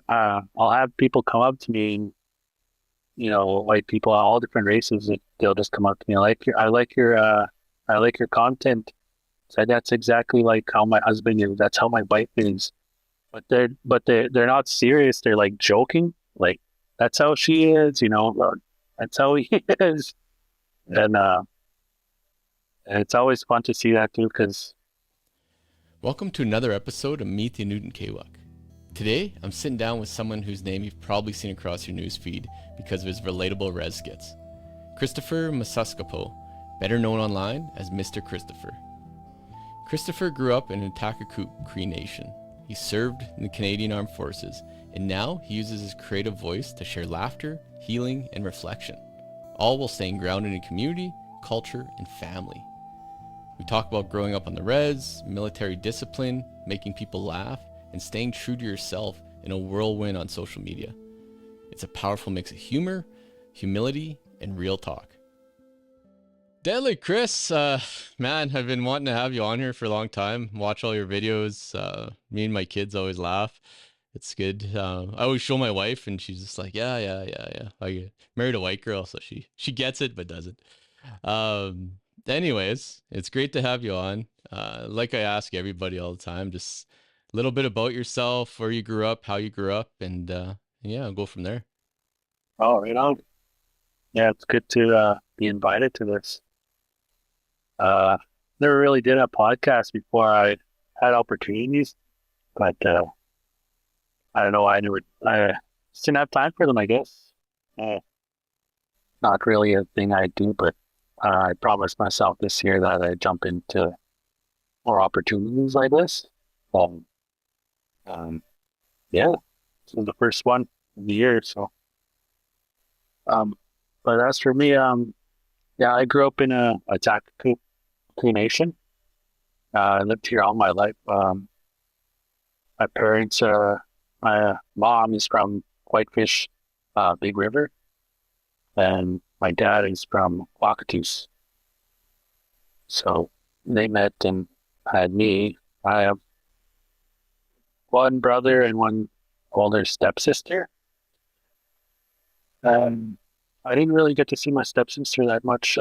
I'll have people come up to me, and, white people, all different races, and they'll just come up to me. I like your content. So that's exactly like how my husband is. That's how my wife is. But they're not serious. They're like joking. Like that's how she is. That's how he is. And it's always fun to see that too, because Welcome to another episode of Meet the Onôtinikêwak. Today, I'm sitting down with someone whose name you've probably seen across your newsfeed because of his relatable res skits. Christopher Masuskapoe, better known online as MrChristopher. Christopher grew up in Ahtahkakoop Cree Nation. He served in the Canadian Armed Forces, and now he uses his creative voice to share laughter, healing, and reflection, all while staying grounded in community, culture, and family. We talk about growing up on the res, military discipline, making people laugh, and staying true to yourself in a whirlwind on social media. It's a powerful mix of humor, humility, and real talk. Deadly Chris, man, I've been wanting to have you on here for a long time. Watch all your videos. Me and my kids always laugh. It's good. I always show my wife, and she's just like, yeah. I married a white girl, so she gets it but doesn't. Um, Anyways, it's great to have you on. Like I ask everybody all the time, just a little bit about yourself, where you grew up, how you grew up, and yeah, I'll go from there. oh, right on. Yeah, it's good to be invited to this. Uh, Never really did a podcast before I had opportunities, but I don't know. I just didn't have time for them, I guess. Uh, Not really a thing I do, but I promised myself this year that I'd jump into more opportunities like this. Um, um, yeah, this is the first one of the year. So, um, but as for me, yeah, I grew up in a Ahtahkakoop Cree Nation. I lived here all my life. My parents, my mom is from Whitefish, Big River, and my dad is from Wakatoos. So they met and had me. I have one brother and one older stepsister. Um, I didn't really get to see my stepsister that much.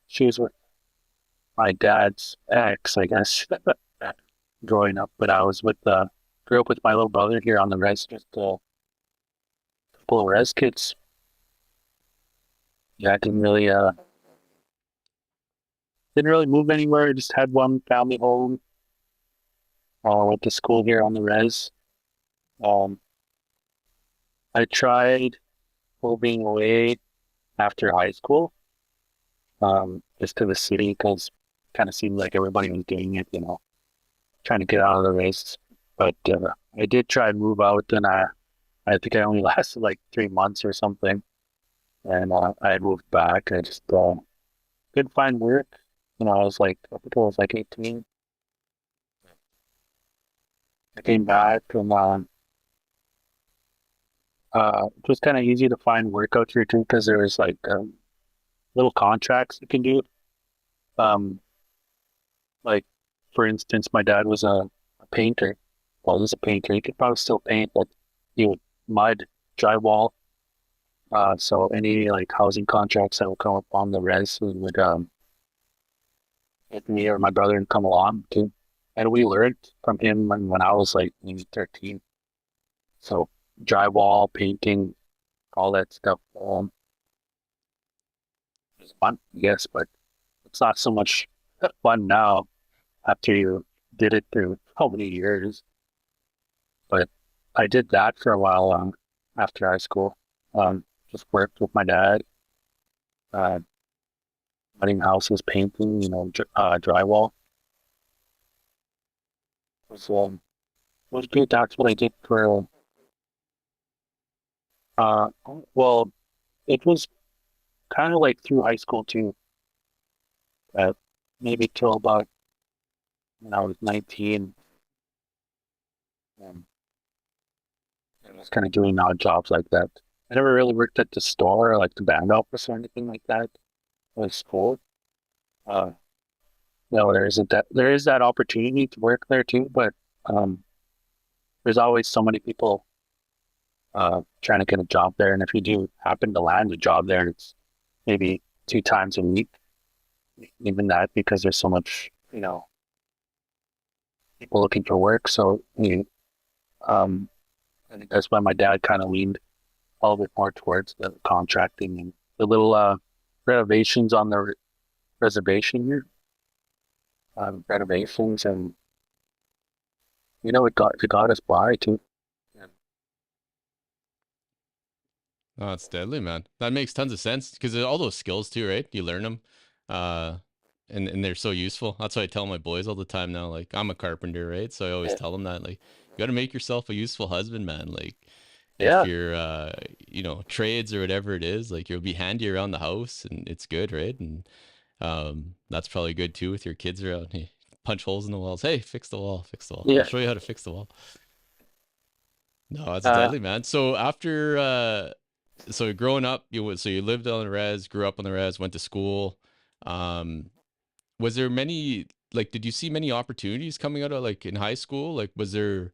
She was with my dad's ex, I guess, growing up. But I was grew up with my little brother here on the res, just a couple of res kids. Yeah, I didn't really move anywhere. I just had one family home. Went to school here on the res. Um, I tried moving away after high school, just to the city because kind of seemed like everybody was doing it, trying to get out of the race. But I did try and move out, and I think I only lasted like 3 months or something, and I had moved back. I just couldn't find work. I think I was like 18. I came back, and it was kind of easy to find work out here too because there was like little contracts you can do. Um, like for instance, my dad was a painter. Well, he was a painter. He could probably still paint, but he would mud, drywall. So any like housing contracts that would come up on the res, we would get me or my brother and come along too. And we learned from him when I was like maybe 13. So drywall, painting, all that stuff. Was fun, yes, but it's not so much fun now after you did it through so many years. But I did that for a while after high school. Just worked with my dad, uh, cutting houses, painting, drywall. Was good. That's what I did for, uh, well, it was kind of like through high school too. Uh, Maybe till about when I was 19. Um, I was kind of doing odd jobs like that. I never really worked at the store, like the band office or anything like that. It was cool. Uh, no, there is that opportunity to work there too, but um, there's always so many people trying to get a job there. And if you do happen to land a job there, it's maybe 2 times a week, even that, because there's so much, people looking for work. So, um, I think that's why my dad kind of leaned a little bit more towards the contracting and the little renovations on the reservation here, renovations, and it got us by too. Yeah. Oh, it's deadly, man. That makes tons of sense because all those skills too, right? You learn them, uh, and they're so useful. That's why I tell my boys all the time now. Like I'm a carpenter, right? So I always Yeah. tell them that, like, you got to make yourself a useful husband, man. Like, if Yeah. you're, trades or whatever it is, like you'll be handy around the house, and it's good, right? And that's probably good too with your kids around. Hey, punch holes in the walls. Hey, fix the wall. Fix the wall. I'll Yeah. show you how to fix the wall. No, it's Uh, deadly, man. So after so growing up, you lived on the res, grew up on the res, went to school. Um, was there many like did you see many opportunities coming out of like in high school? Like was there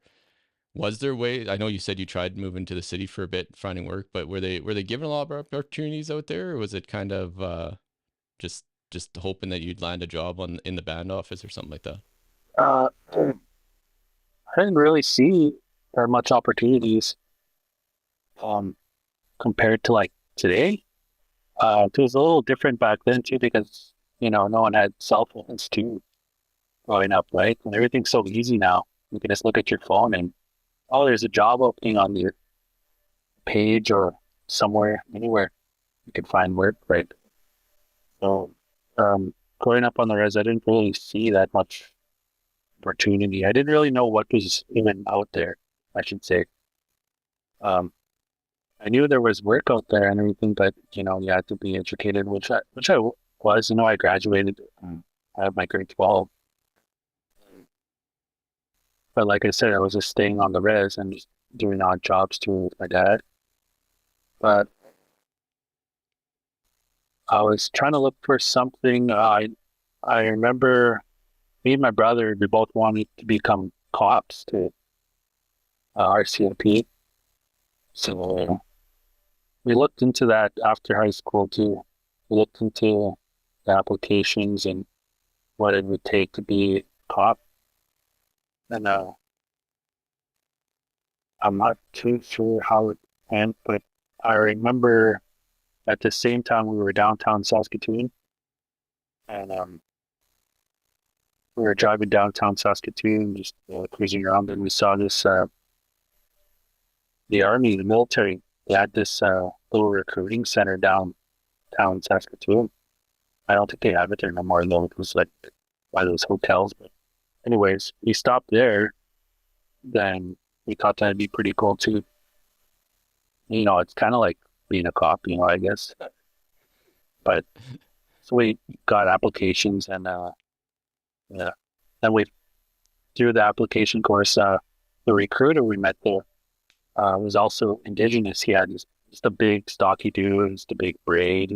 way I know you said you tried moving to the city for a bit, finding work, but were they giving a lot of opportunities out there, or was it kind of just just hoping that you'd land a job on in the band office or something like that? I didn't really see very much opportunities um, compared to like today. It was a little different back then too because no one had cell phones too growing up, right? And everything's so easy now. You can just look at your phone and there's a job opening on your page or somewhere, anywhere you can find work, right? So, growing up on the res, I didn't really see that much opportunity. I didn't really know what was even out there, I should say. Um, I knew there was work out there and everything, but you had to be educated, which I was. I graduated. I had my grade 12, but like I said, I was just staying on the res and just doing odd jobs too with my dad. But I was trying to look for something. I remember me and my brother, we both wanted to become cops to RCMP. So we looked into that after high school too. We looked into the applications and what it would take to be a cop. And I'm not too sure how it went, but I remember at the same time we were downtown Saskatoon, and we were driving downtown Saskatoon, just cruising around, and we saw this the army, the military. They had this little recruiting center downtown Saskatoon. I don't think they have it there no more though. It was like by those hotels. But anyways, we stopped there. Then we thought that'd be pretty cool too. It's kind of like being a cop, I guess. But so we got applications and yeah. Then we through the application course, the recruiter we met there was also indigenous. He had just a big stocky dude, just a big braid,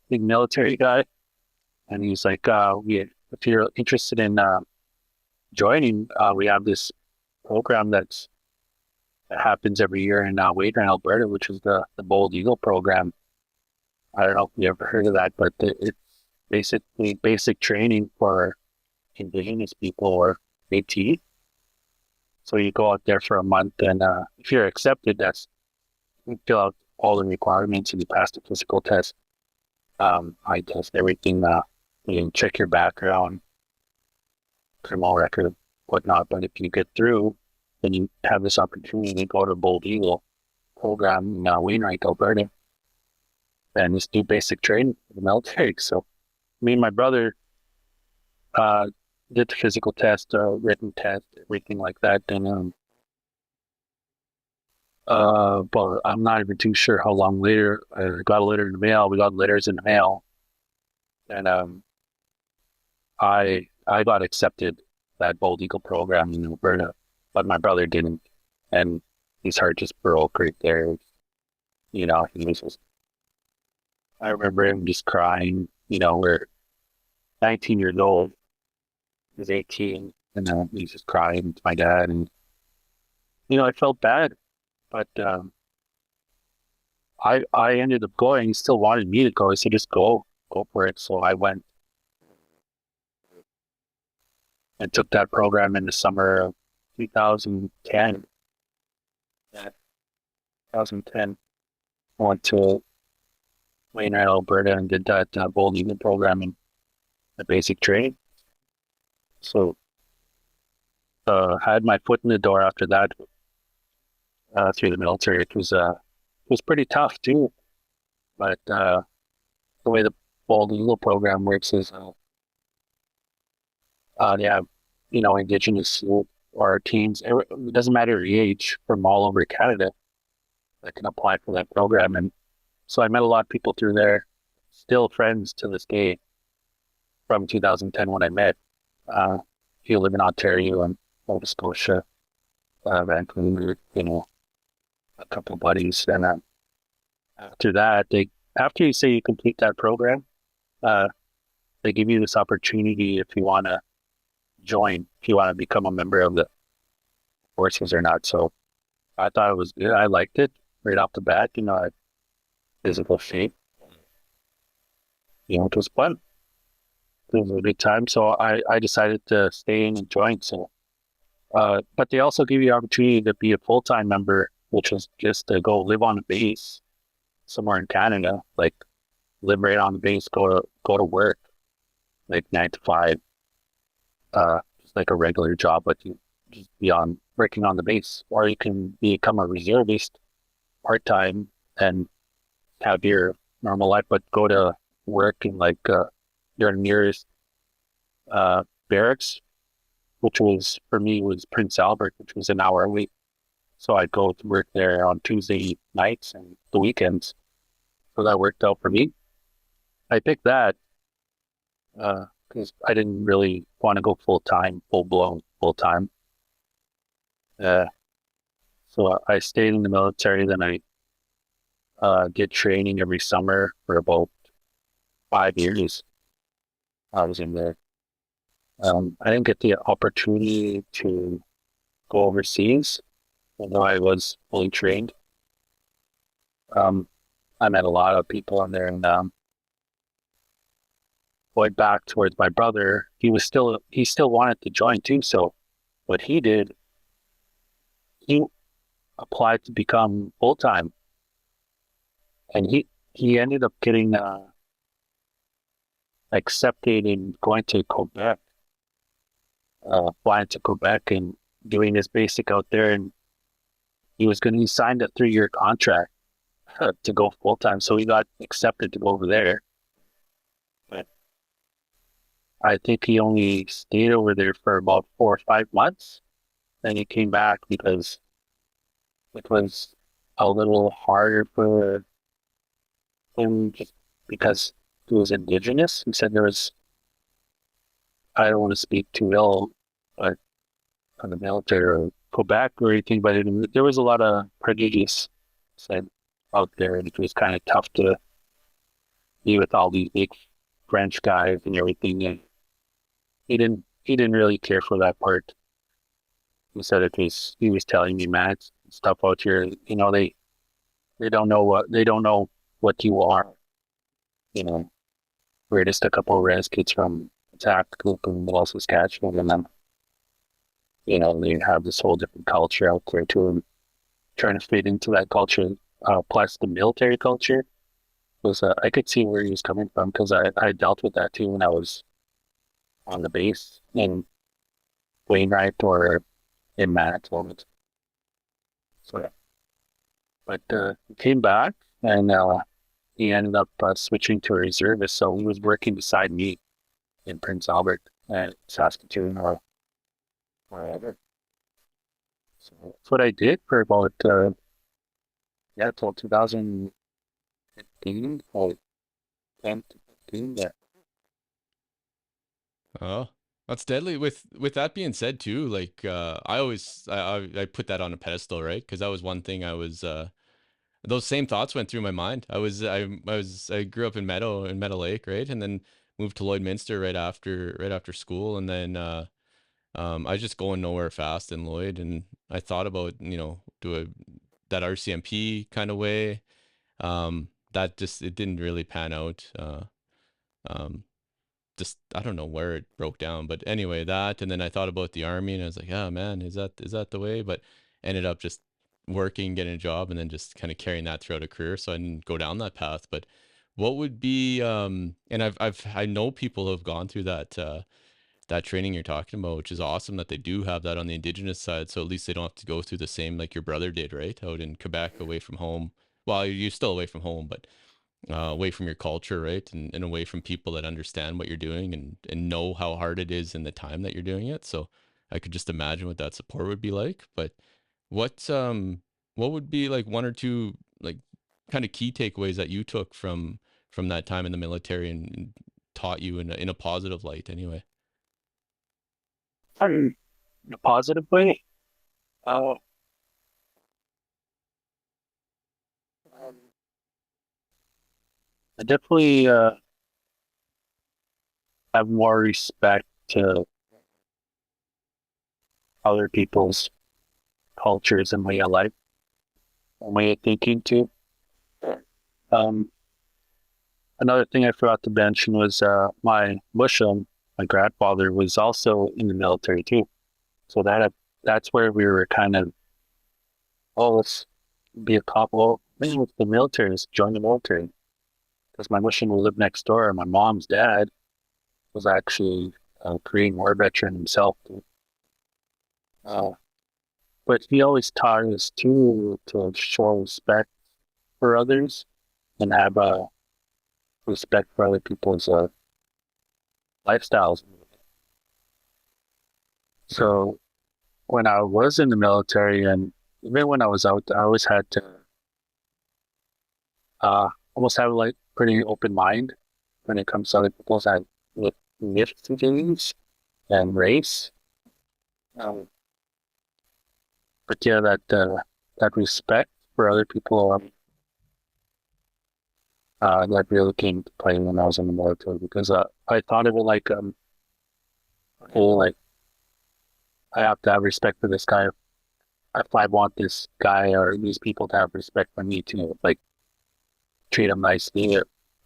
big military guy. And he's like, if you're interested in joining, we have this program that happens every year in Wayne, Alberta, which is the Bold Eagle program. I don't know if you ever heard of that, but it's basically basic training for Indigenous people or AT. So you go out there for a month, and if you're accepted, you fill out all the requirements and you pass the physical test. I test everything. You can check your background, criminal record, whatnot. But if you get through, then you have this opportunity to go to Bold Eagle program in Wainwright, Alberta, and just do basic training for the military. So me and my brother uh, did the physical test, written test, everything like that. And but I'm not even too sure how long later I got a letter in the mail. We got letters in the mail, and I got accepted that Bold Eagle program in Alberta, but my brother didn't, and his heart just broke right there. He was just. I remember him just crying. We're 19 years old. He's 18, and he's just crying to my dad, and I felt bad, but I ended up going. He still wanted me to go. He said, just go for it. So I went and took that program in the summer of 2010. Yeah, 2010. I went to Wainwright, Alberta, and did that Bold Eagle program in the basic training. So I had my foot in the door after that through the military. It was pretty tough too, but the way the Bold Eagle program works is they have Indigenous or teens. It doesn't matter your age from all over Canada that can apply for that program, and so I met a lot of people through there. Still friends to this day from 2010 when I met. If you live in Ontario and Nova Scotia, Vancouver, a couple of buddies. And after that, after you say you complete that program, uh, they give you this opportunity if you want to join, if you want to become a member of the forces or not. So I thought it was good. I liked it right off the bat. Physical shape. It was fun. It was a good time. So I decided to stay in and join. So, but they also give you the opportunity to be a full-time member, which was just to go live on the base somewhere in Canada, like live right on the base, go to work, like 9 to 5, just like a regular job, but you just be on working on the base, or you can become a reservist part-time and have your normal life, but go to work in like your nearest barracks, which was for me was Prince Albert, which was an hour away. So I'd go to work there on Tuesday nights and the weekends. So that worked out for me. I picked that because I didn't really want to go full time, full blown full time. Uh, so I stayed in the military. Then I did training every summer for about 5 years. I was in there. I didn't get the opportunity to go overseas, although I was fully trained. Um, I met a lot of people on there, and going back towards my brother, he still wanted to join too. So what he did, he applied to become full time, and he ended up getting accepted in going to Quebec, flying to Quebec and doing his basic out there, and he signed a 3-year contract to go full time. So he got accepted to go over there. But I think he only stayed over there for about 4 or 5 months. Then he came back because it was a little harder for him just because he was indigenous. He said I don't want to speak too ill, but on the military or Quebec or anything, but there was a lot of prejudice said out there, and it was kind of tough to be with all these big French guys and everything. And he didn't really care for that part. He said he was telling me, man, it's stuff out here, they don't know what you are. You know, we're just a couple of res kids from Ahtahkakoop in Middle Saskatchewan, and then they have this whole different culture out there too, and trying to fit into that culture. Plus the military culture was I could see where he was coming from because I dealt with that too when I was on the base in Wainwright or in Manitoba. So, yeah. But he came back and he ended up switching to a reservist. So he was working beside me in Prince Albert and Saskatoon or wherever. So that's what I did for about till 2015 or 10 to 15. Yeah. Oh, that's deadly. With that being said, too, like I always I put that on a pedestal, right? Because that was one thing I was those same thoughts went through my mind. I grew up in Meadow Lake, right, and then moved to Lloydminster right after school, and then I was just going nowhere fast in Lloyd, and I thought about do a that RCMP kind of way. That just it didn't really pan out. Um, just I don't know where it broke down, but anyway, that and then I thought about the army and I was like, oh man, is that the way? But ended up just working, getting a job, and then just kind of carrying that throughout a career. So I didn't go down that path. But what would be and I know people who have gone through that training you're talking about, which is awesome that they do have that on the indigenous side. So at least they don't have to go through the same like your brother did, right? Out in Quebec, away from home. Well, you're still away from home, but away from your culture, right? And away from people that understand what you're doing and know how hard it is in the time that you're doing it. So I could just imagine what that support would be like. But what what would be like one or two like kind of key takeaways that you took from that time in the military and taught you in a positive light anyway? In a positive way. Uh, um, I definitely have more respect to other people's cultures and way of life and way of thinking too. Um, Another thing I forgot to mention was my Muslim, my grandfather was also in the military too. So that's where we were kind of, oh, let's be a cop. Well, man, with the military, let's join the military. Because my Muslim who lived next door, my mom's dad was actually a Korean War veteran himself. Uh, but he always taught us to show respect for others and have respect for other people's lifestyles. So when I was in the military and even when I was out, I always had to almost have like pretty open mind when it comes to other people's ethnicities and race. Um, but yeah, that respect for other people that really came to play when I was in the military because I thought of it like okay, like I have to have respect for this guy if I want this guy or these people to have respect for me too. Like treat them nicely.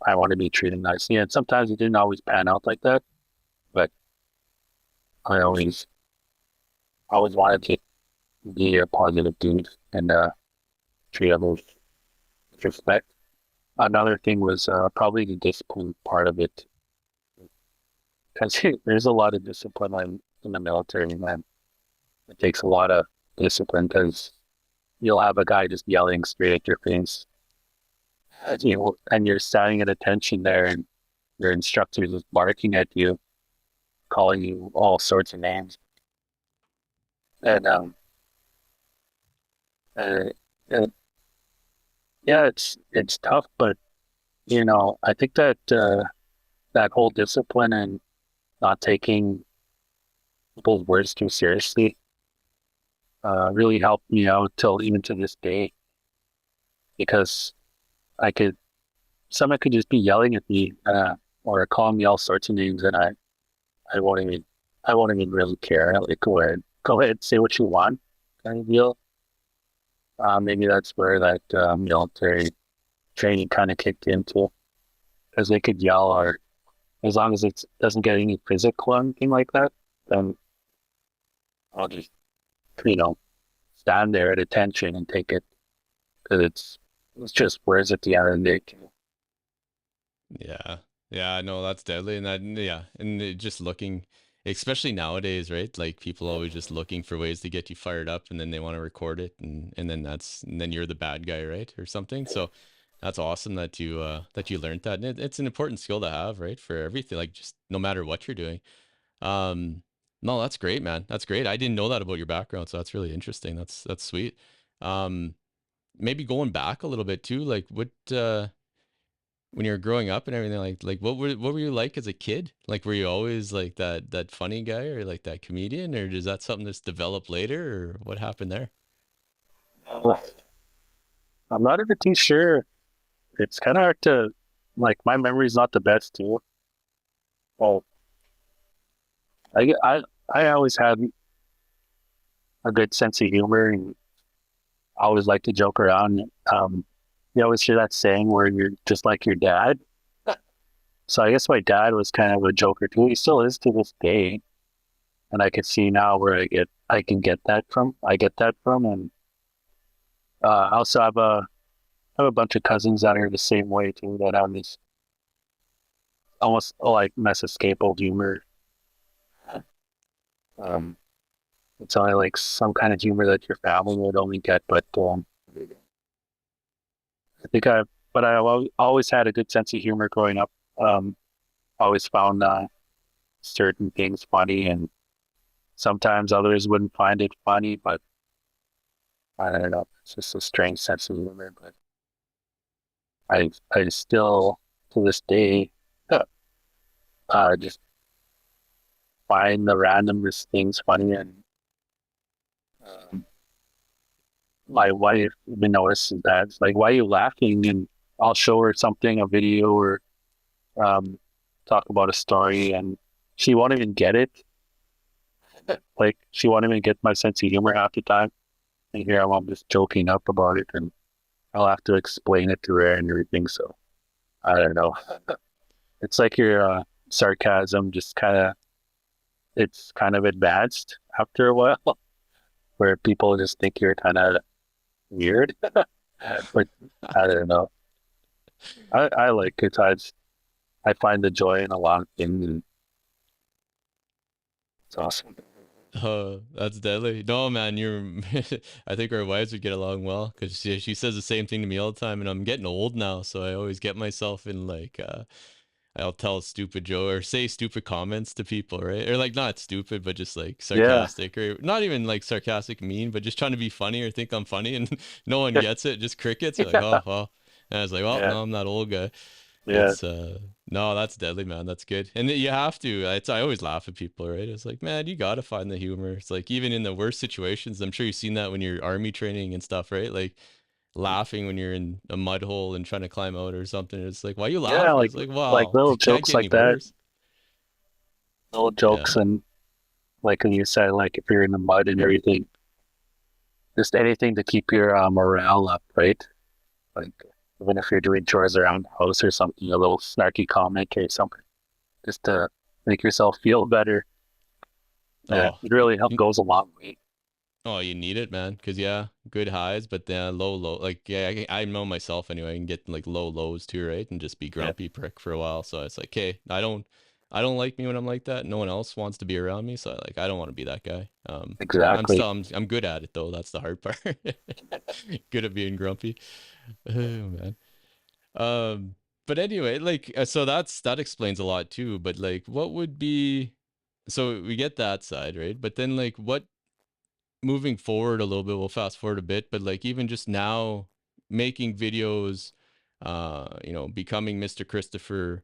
I want to be treated nicely, and sometimes it didn't always pan out like that. But I always wanted to be a positive dude and treat others with respect. Another thing was probably the discipline part of it, because there's a lot of discipline in the military, man. It takes a lot of discipline because you'll have a guy just yelling straight at your face, and you're standing at attention there, and your instructor is barking at you, calling you all sorts of names, and uh, uh, yeah, it's tough, but I think that that whole discipline and not taking people's words too seriously really helped me out till even to this day because I could someone could just be yelling at me or calling me all sorts of names and I won't even I won't even really care. Like go ahead, say what you want, kind of deal. Maybe that's where that military training kind of kicked into because they could yell or as long as it doesn't get any physical or anything like that, then I'll just you know stand there at attention and take it because it's just words at the end of the day. Yeah. Yeah, no, that's deadly. And that, yeah. And just looking, especially nowadays, right? Like people always just looking for ways to get you fired up and then they want to record it and then and then you're the bad guy, right? Or something. So that's awesome that you learned that. And it's an important skill to have, right? For everything, like just no matter what you're doing. Um, no, that's great, man. That's great. I didn't know that about your background, so that's really interesting. That's sweet. Um, Maybe going back a little bit too, like what when you were growing up and everything, like what were you like as a kid? Like were you always like that funny guy or like that comedian, or is that something that's developed later, or what happened there? Uh, I'm not even too sure. It's kind of hard to like my memory's not the best too. Well, I I I always had a good sense of humor and I always like to joke around. Um, you always hear that saying where you're just like your dad. So I guess my dad was kind of a joker too. He still is to this day, and I can see now where I can get that from. I get that from, and I also have a bunch of cousins that are the same way too. That have this almost like Masuskapoe humor. Um, it's only like some kind of humor that your family would only get, but I think I, but I always had a good sense of humor growing up. Um, always found certain things funny, and sometimes others wouldn't find it funny, but I don't know. It's just a strange sense of humor. But I still to this day just find the randomest things funny, and um, my wife even notices that. It's like, why are you laughing? And I'll show her something, a video, or um, talk about a story, and she won't even get it. Like she won't even get my sense of humor half the time. And here I'm just joking up about it, and I'll have to explain it to her and everything. So I don't know. It's like your sarcasm just it's kind of advanced after a while, where people just think you're kind of weird. But I don't know. I like it. I find the joy in a lot of things, and it's awesome. Oh, that's deadly. No, man, you're. I think our wives would get along well because she says the same thing to me all the time, and I'm getting old now, so I always get myself in like I'll tell a stupid joke or say stupid comments to people, right? Or like not stupid, but just like Yeah, sarcastic, or not even like sarcastic, mean, but just trying to be funny or think I'm funny, and no one gets it, just crickets. You're like, yeah, oh well. And I was like, well, yeah, no, I'm that old guy. yeah, It's no, that's deadly, man. That's good. And you have to. I always laugh at people, right? It's like, man, you gotta find the humor. It's like even in the worst situations, I'm sure you've seen that when you're army training and stuff, right? Like laughing when you're in a mud hole and trying to climb out or something. It's like, why you yeah. laughing? It's like, Like wow, little it can't jokes get any like that, worse. little Yeah. jokes, and like when you said, like if you're in the mud and everything, just anything to keep your morale up, right? Like even if you're doing chores around the house or something, a little snarky comment or something, just to make yourself feel better. Oh, It really you, goes a long way. oh, you need it, man. Cause yeah, good highs, but then low. Like yeah, I know myself anyway. I can get like low lows too, right? And just be Yeah, grumpy prick for a while. So it's like, okay, I don't like me when I'm like that. No one else wants to be around me, so I don't want to be that guy. exactly. I'm good at it though. That's the hard part. Good at being grumpy. Oh man. Um, but anyway, like so that explains a lot too. But like, what would be so we get that side, right? But then like, what moving forward a little bit, we'll fast forward a bit, but like even just now making videos, becoming MrChristopher,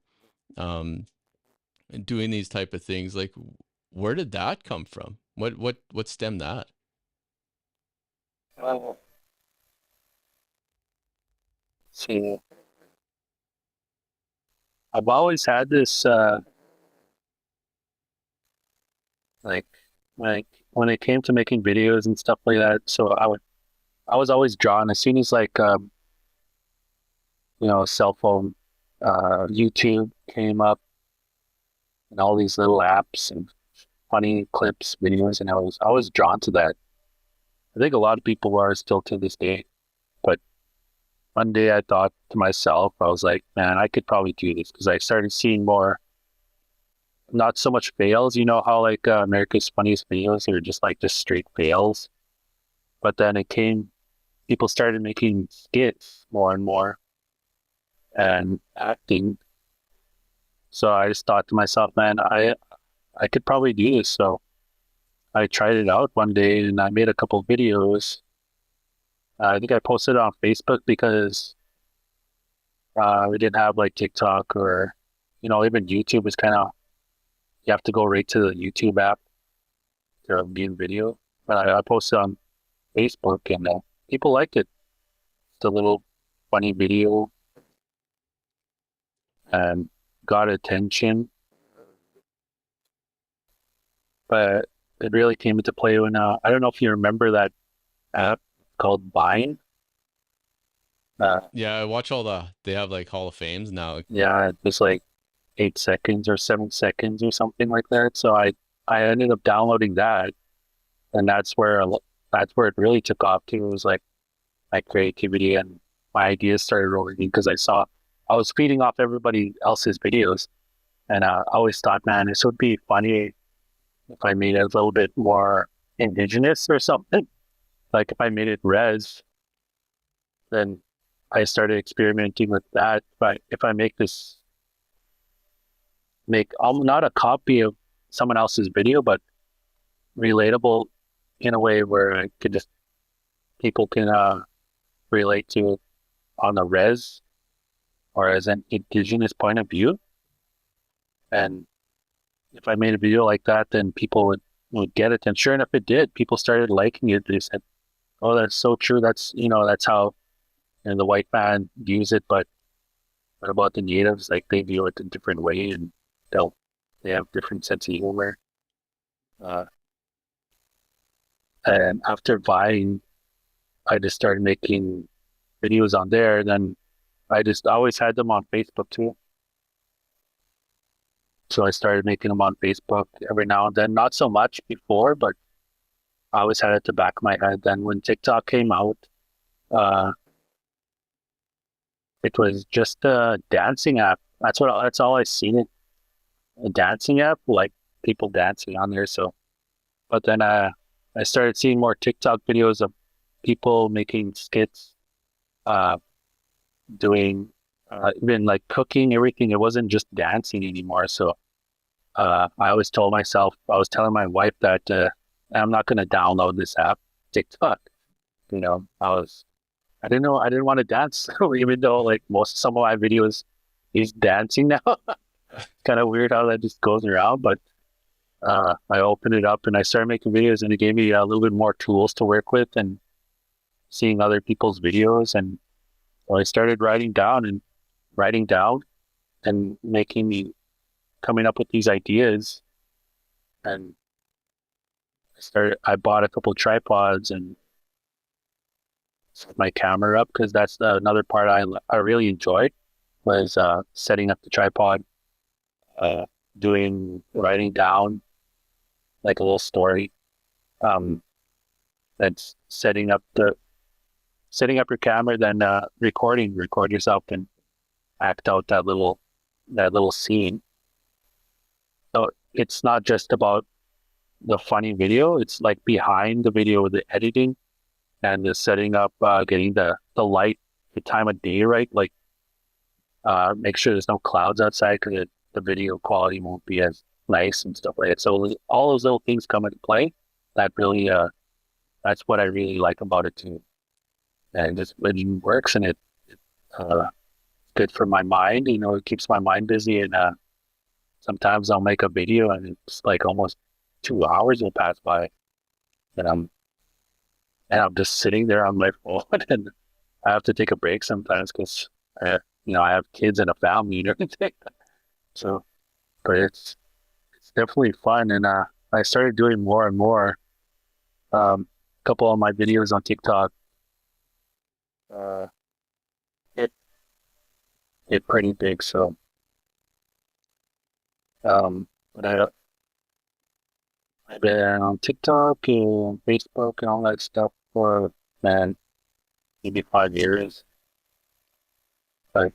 um, doing these type of things, like where did that come from? What stemmed that? Well, see, I've always had this like like when it came to making videos and stuff like that. So I was always drawn as soon as like cell phone YouTube came up and all these little apps and funny clips, videos, and I was drawn to that. I think a lot of people are still to this day. But one day I thought to myself, I was like, man, I could probably do this because I started seeing more, not so much fails. You know how like America's Funniest Videos are just straight fails. But then people started making skits more and more and acting. So I just thought to myself, man, I could probably do this. So I tried it out one day and I made a couple videos. I think I posted it on Facebook because we didn't have like TikTok or, even YouTube was kind of, you have to go right to the YouTube app to be in video. But I posted on Facebook and people liked it. It's a little funny video and got attention. But it really came into play when I don't know if you remember that app called Vine. Yeah, I watch all they have like Hall of Fames now. Yeah, it's like 8 seconds or 7 seconds or something like that. So I ended up downloading that, and that's where it really took off too. It was like my creativity and my ideas started rolling in because I was feeding off everybody else's videos, and I always thought, man, this would be funny if I made it a little bit more indigenous or something. Like if I made it res, then I started experimenting with that. But if I make not a copy of someone else's video, but relatable in a way where I could just people can relate to it on the res or as an indigenous point of view. And if I made a video like that, then people would get it. And sure enough, it did. People started liking it. They said, "Oh, that's so true. That's how the white man views it." But what about the natives? Like they view it a different way, and they'll they have different sense of humor. Uh, and after Vine, I just started making videos on there. Then I just always had them on Facebook too. So I started making them on Facebook every now and then. Not so much before, but I always had it at the back of my head. Then when TikTok came out, uh, it was just a dancing app. That's all I seen it. A dancing app, like people dancing on there. So, but then I started seeing more TikTok videos of people making skits, uh, doing even like cooking, everything. It wasn't just dancing anymore. So I always told myself, I was telling my wife that I'm not going to download this app, TikTok. You know, I didn't know, I didn't want to dance, even though like some of my videos is dancing now. Kind of weird how that just goes around, but I opened it up and I started making videos, and it gave me a little bit more tools to work with and seeing other people's videos. And well, I started writing down and coming up with these ideas. And I bought a couple tripods and set my camera up because that's another part I really enjoyed was setting up the tripod, uh, writing down like a little story. Um, that's setting up your camera, then record yourself and act out that little scene. So it's not just about the funny video; it's like behind the video, the editing and the setting up, getting the light, the time of day right. Like make sure there's no clouds outside because the video quality won't be as nice and stuff like that. So all those little things come into play. That really that's what I really like about it too. And just it works, and it good for my mind. You know, it keeps my mind busy. And sometimes I'll make a video, and it's like almost 2 hours will pass by, and I'm just sitting there on my phone, and I have to take a break sometimes because I have kids and a family and everything. So, but it's definitely fun, and I started doing more and more. A couple of my videos on TikTok uh, hit hit pretty big. So, but I've been on TikTok and Facebook and all that stuff for, man, maybe 5 years. But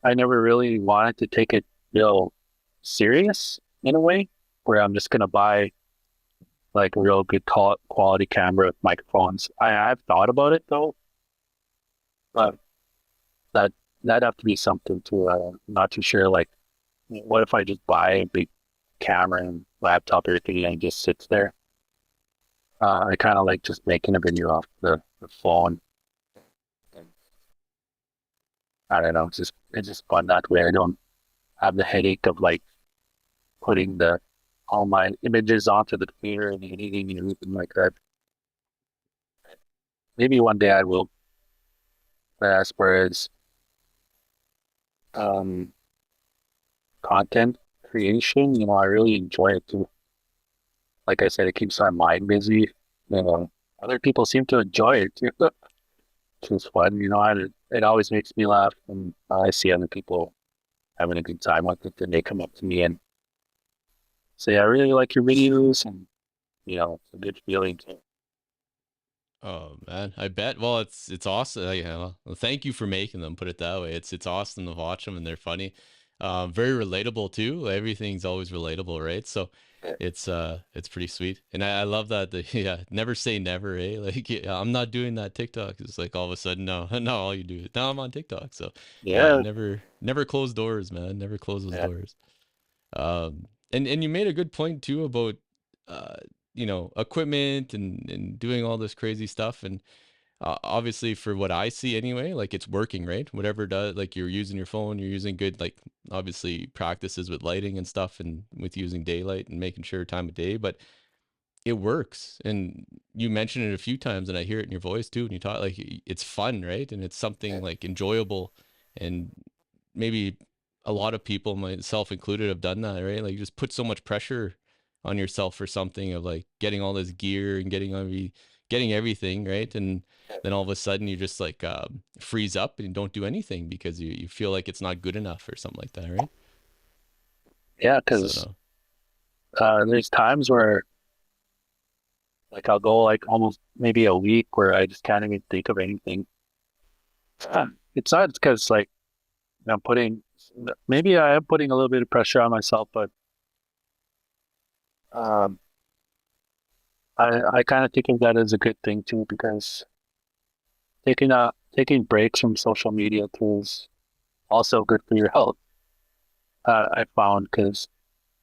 I never really wanted to take it real serious in a way where I'm just gonna buy like a real good quality camera with microphones. I've thought about it though, but that that'd have to be something to I'm not too sure. Like, what if I just buy a big camera and laptop, everything, and it just sits there? I kind of like just making a video off the phone. And I don't know, it's just fun that way. I don't have the headache of like putting the all my images onto the computer and editing and everything like that. Maybe one day I will. As far as um, content creation, I really enjoy it too. Like I said, it keeps my mind busy. Other people seem to enjoy it too. which is fun. It always makes me laugh when I see other people having a good time with it, and they come up to me and say, "I really like your videos," and it's a good feeling to. Oh man, I bet. Well, it's awesome. Well, thank you for making them. Put it that way. It's awesome to watch them, and they're funny. Very relatable too. Everything's always relatable, right? So it's pretty sweet, and I love that. Yeah, never say never, eh? Like yeah, I'm not doing that TikTok. It's like all of a sudden, no, no, all you do. Now I'm on TikTok. So yeah, Yeah, never close doors, man. Never close those yeah, doors. And you made a good point too about uh, equipment and doing all this crazy stuff. And obviously, for what I see anyway, like it's working, right? Whatever it does, like you're using your phone, you're using good, like obviously practices with lighting and stuff, and with using daylight and making sure time of day, but it works. And you mentioned it a few times, and I hear it in your voice too. And you talk like it's fun, right? And it's something like enjoyable, and maybe a lot of people, myself included, have done that, right? Like you just put so much pressure on yourself for something of like getting all this gear and getting everything, right? And then all of a sudden you just like freeze up and you don't do anything because you feel like it's not good enough or something like that, right? yeah. So Because no. there's times where like I'll go like almost maybe a week where I just can't even think of anything. It's not because like I'm putting maybe I am putting a little bit of pressure on myself, but um, I kind of think of that as a good thing too because taking breaks from social media tools also good for your health. I found because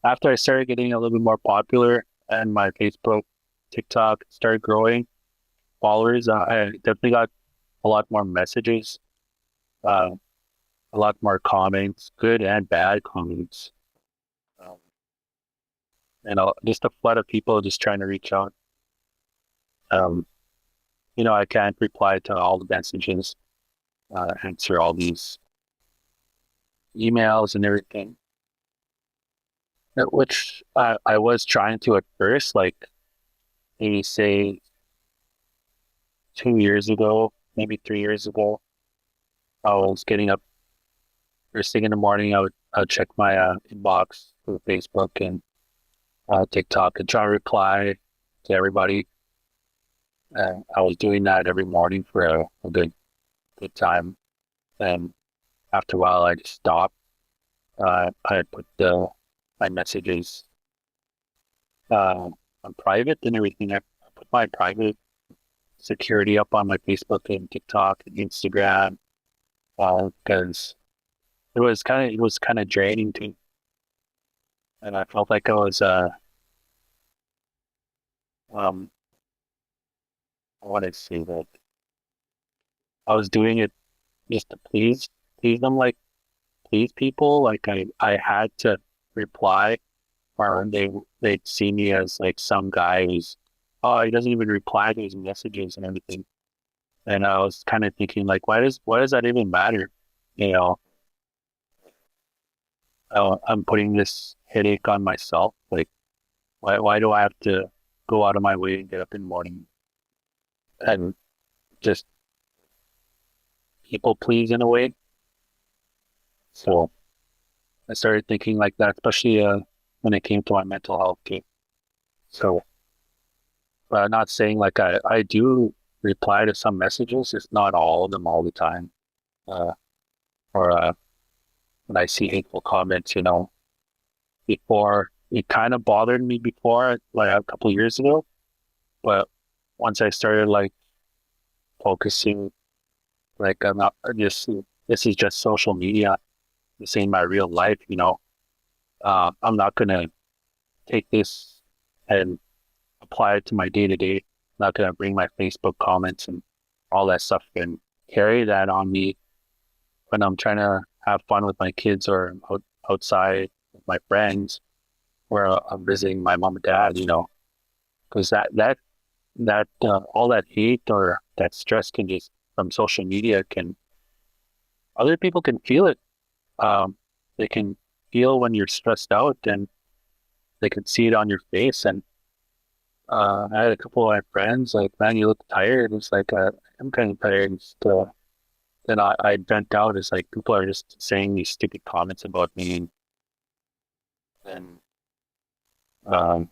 after I started getting a little bit more popular and my Facebook, TikTok started growing followers, I definitely got a lot more messages, uh, a lot more comments, good and bad comments, um, and just a flood of people just trying to reach out. Um, I can't reply to all the messages, answer all these emails and everything, which I was trying to at first, like maybe say 2 years ago, maybe 3 years ago. I was getting up first thing in the morning. I would check my inbox for Facebook and TikTok and try to reply to everybody. I was doing that every morning for a good time. And after a while, I just stopped. I had put my messages on private and everything. I put my private security up on my Facebook and TikTok and Instagram because it was kind of draining too, and I felt like I was um I want to say that I was doing it just to please them, like please people. Like I had to reply, or they'd see me as like some guy who's he doesn't even reply to his messages and everything. And I was kind of thinking like, why does that even matter? You know, I'm putting this headache on myself. Like, why do I have to go out of my way and get up in the morning and just people please in a way? So I started thinking like that, especially when it came to my mental health too. So not saying like I do reply to some messages, it's not all of them all the time. Uh, or when I see hateful comments, before it kind of bothered me before, like a couple of years ago. But once I started like focusing, like I'm not just this is just social media. This ain't my real life. I'm not gonna take this and apply it to my day to day. Not gonna bring my Facebook comments and all that stuff and carry that on me when I'm trying to have fun with my kids or outside with my friends or I'm visiting my mom and dad. Because that all that hate or that stress can just from social media can other people can feel it. They can feel when you're stressed out and they can see it on your face and I had a couple of my friends like, man, you look tired. It's like, I'm kind of tired. Then I vent out. It's like people are just saying these stupid comments about me, and um,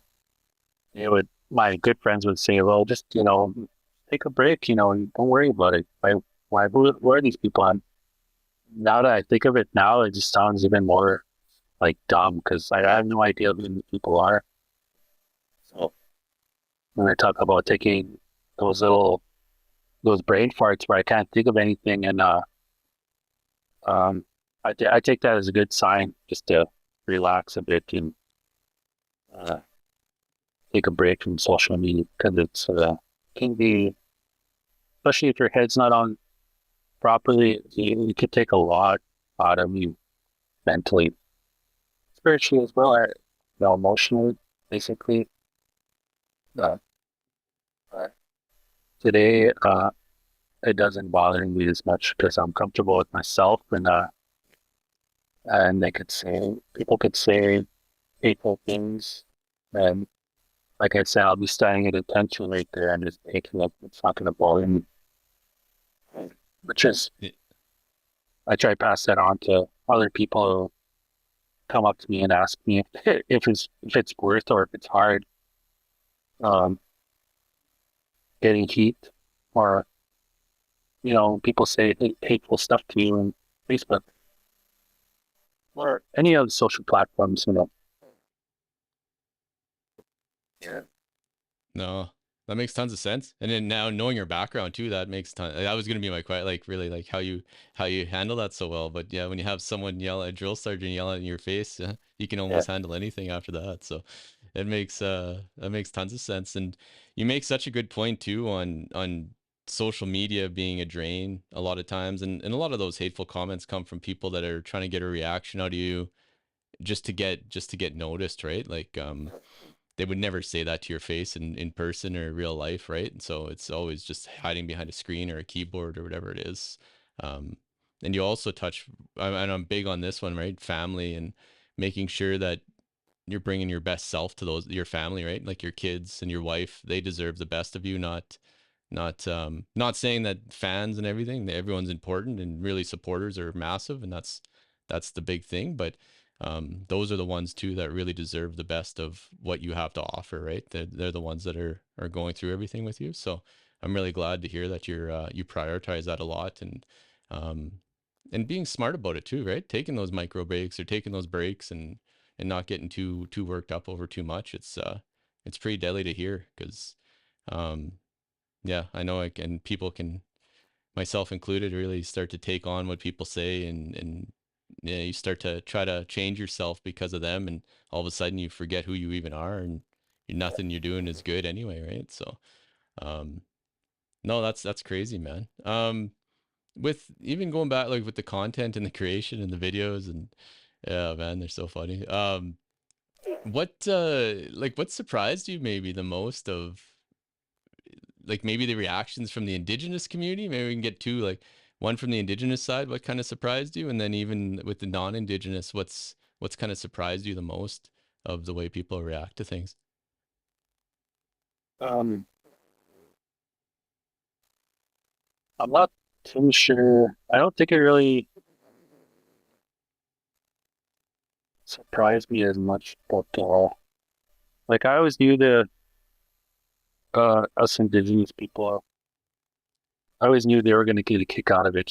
my good friends would say, well, just take a break. Don't worry about it. Who are these people? And now that I think of it, now it just sounds even more like dumb because I have no idea who these people are. So when I talk about taking those little those brain farts where I can't think of anything, and um, I take that as a good sign just to relax a bit and uh, take a break from social media because it's can be, especially if your head's not on properly, it could take a lot out of you mentally, spiritually as well, emotionally, basically. Uh, uh, Today, it doesn't bother me as much because I'm comfortable with myself, and people could say hateful things, and like I said, I'll be staring at attention right there and just taking it. It's not going to bother me, which is Y- I try to pass that on to other people who come up to me and ask me if it's worth or if it's hard um, getting heat, or people say hateful stuff to you on Facebook or any of the social platforms. Yeah. No, that makes tons of sense. And then now knowing your background too, that makes ton. That was gonna be my question, like really, like how you handle that so well. But yeah, when you have someone yell at drill sergeant yell in your face, you can Yeah. almost handle anything after that. So that makes tons of sense. And you make such a good point too on social media being a drain a lot of times, and a lot of those hateful comments come from people that are trying to get a reaction out of you just to get noticed, right? Like they would never say that to your face in person or real life, right? And so it's always just hiding behind a screen or a keyboard or whatever it is. Um, and you also touch, and I'm big on this one, right? Family and making sure that you're bringing your best self to your family, right? Like your kids and your wife, they deserve the best of you, not saying that fans and everything, everyone's important and really supporters are massive, and that's the big thing. But those are the ones too that really deserve the best of what you have to offer, right? They're the ones that are going through everything with you. So I'm really glad to hear that you prioritize that a lot, um, and being smart about it too, right? Taking those micro breaks or taking those breaks and not getting too worked up over too much. It's pretty deadly to hear because um, yeah, I know people can, myself included, really start to take on what people say, and yeah, you start to try to change yourself because of them, and all of a sudden you forget who you even are, and nothing you're doing is good anyway, right? So, um, no, that's crazy, man. With even going back, like with the content and the creation and the videos, and yeah, man, they're so funny. What surprised you maybe the most of, like, maybe the reactions from the indigenous community? Maybe we can get two, like one from the indigenous side, what kind of surprised you, and then even with the non-indigenous, what's kind of surprised you the most of the way people react to things? Um, I'm not too sure. I don't think it really surprised me as much, but like I always knew the us indigenous people. I always knew they were going to get a kick out of it.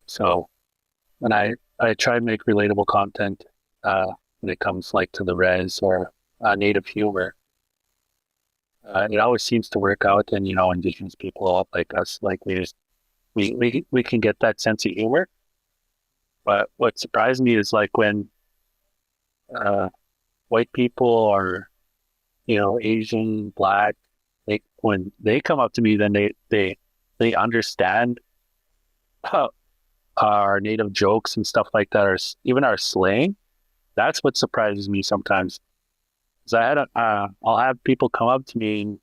So when I try to make relatable content, when it comes like to the res or native humor, it always seems to work out. And indigenous people like us, like we can get that sense of humor. But what surprised me is like when uh, white people or Asian, black, when they come up to me, then they understand uh, our native jokes and stuff like that, or even our slang. That's what surprises me sometimes. 'Cause I'll have people come up to me, and,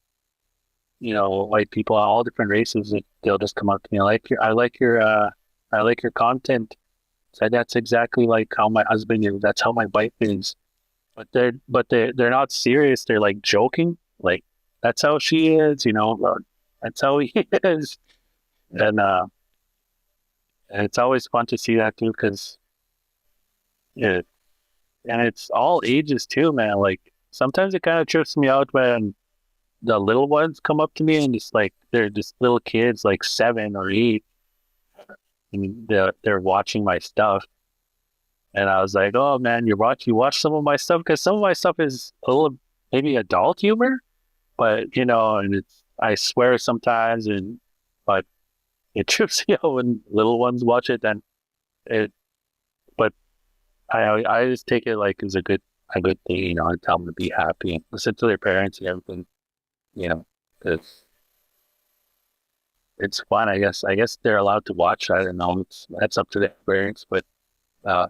white people, all different races, and they'll just come up to me, I like your content. So that's exactly like how my husband is. That's how my wife is. but they're not serious. They're like joking. Like that's how she is, or that's how he is. And it's always fun to see that too, because yeah, and it's all ages too, man. Like sometimes it kind of trips me out when the little ones come up to me and just like they're just little kids, like 7 or 8, and they're watching my stuff. And I was like, oh man, you watch some of my stuff because some of my stuff is a little maybe adult humor, but and I swear sometimes, but it trips me out when little ones watch it. Then it, but I just take it like as a good thing, and tell them to be happy and listen to their parents and everything, you know, because it's fun. I guess they're allowed to watch. I don't know. That's up to their parents, but uh,